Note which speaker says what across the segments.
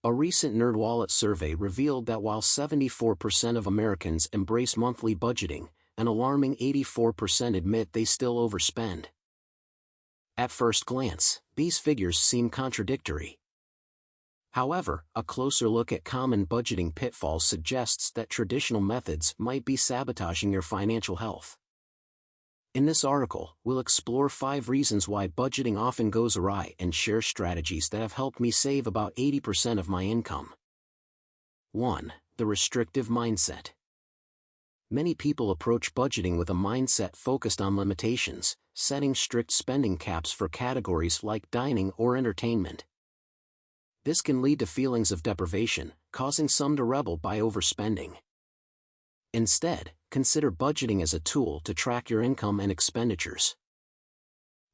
Speaker 1: A recent NerdWallet survey revealed that while 74% of Americans embrace monthly budgeting, an alarming 84% admit they still overspend. At first glance, these figures seem contradictory. However, a closer look at common budgeting pitfalls suggests that traditional methods might be sabotaging your financial health. In this article, we'll explore 5 reasons why budgeting often goes awry and share strategies that have helped me save about 80% of my income. 1. The restrictive mindset. Many people approach budgeting with a mindset focused on limitations, setting strict spending caps for categories like dining or entertainment. This can lead to feelings of deprivation, causing some to rebel by overspending. Instead, consider budgeting as a tool to track your income and expenditures.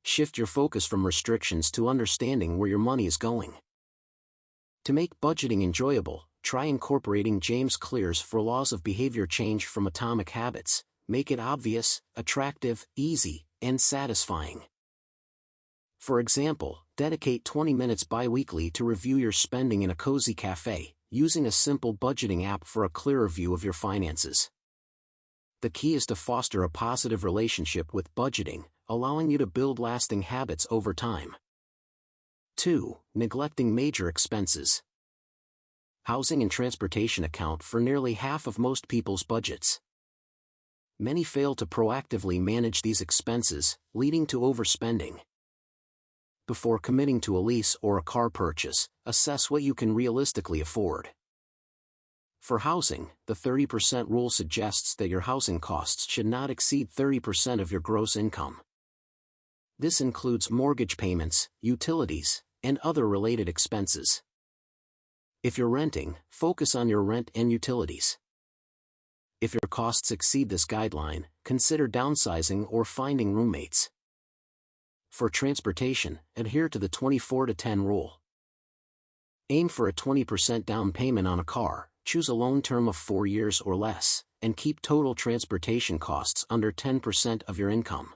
Speaker 1: Shift your focus from restrictions to understanding where your money is going. To make budgeting enjoyable, try incorporating James Clear's 4 laws of behavior change from Atomic Habits. Make it obvious, attractive, easy, and satisfying. For example, dedicate 20 minutes bi-weekly to review your spending in a cozy cafe, using a simple budgeting app for a clearer view of your finances. The key is to foster a positive relationship with budgeting, allowing you to build lasting habits over time. 2. Neglecting major expenses. Housing and transportation account for nearly half of most people's budgets. Many fail to proactively manage these expenses, leading to overspending. Before committing to a lease or a car purchase, assess what you can realistically afford. For housing, the 30% rule suggests that your housing costs should not exceed 30% of your gross income. This includes mortgage payments, utilities, and other related expenses. If you're renting, focus on your rent and utilities. If your costs exceed this guideline, consider downsizing or finding roommates. For transportation, adhere to the 24-to-10 rule. Aim for a 20% down payment on a car, choose a loan term of 4 years or less, and keep total transportation costs under 10% of your income.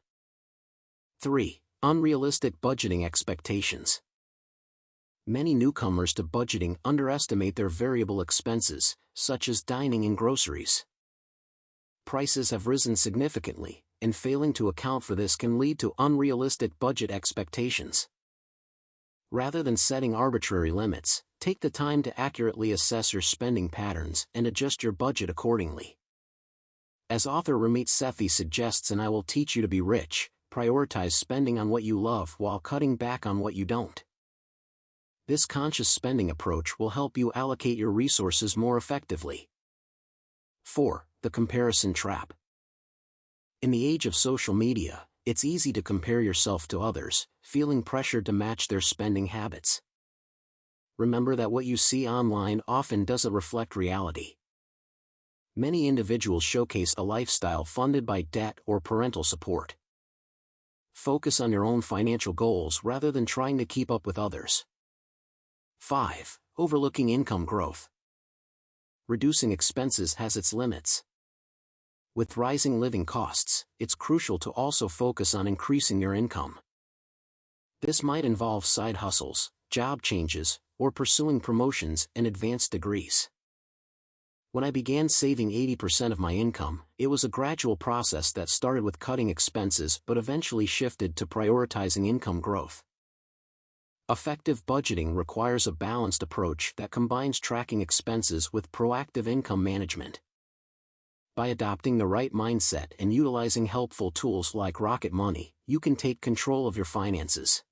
Speaker 1: 3. Unrealistic budgeting expectations. Many newcomers to budgeting underestimate their variable expenses, such as dining and groceries. Prices have risen significantly, and failing to account for this can lead to unrealistic budget expectations. Rather than setting arbitrary limits, take the time to accurately assess your spending patterns and adjust your budget accordingly. As author Ramit Sethi suggests in I Will Teach You to Be Rich, prioritize spending on what you love while cutting back on what you don't. This conscious spending approach will help you allocate your resources more effectively. 4. The comparison trap. In the age of social media, it's easy to compare yourself to others, feeling pressured to match their spending habits. Remember that what you see online often doesn't reflect reality. Many individuals showcase a lifestyle funded by debt or parental support. Focus on your own financial goals rather than trying to keep up with others. 5. Overlooking income growth. Reducing expenses has its limits. With rising living costs, it's crucial to also focus on increasing your income. This might involve side hustles, job changes, or pursuing promotions and advanced degrees. When I began saving 80% of my income, it was a gradual process that started with cutting expenses but eventually shifted to prioritizing income growth. Effective budgeting requires a balanced approach that combines tracking expenses with proactive income management. By adopting the right mindset and utilizing helpful tools like Rocket Money, you can take control of your finances.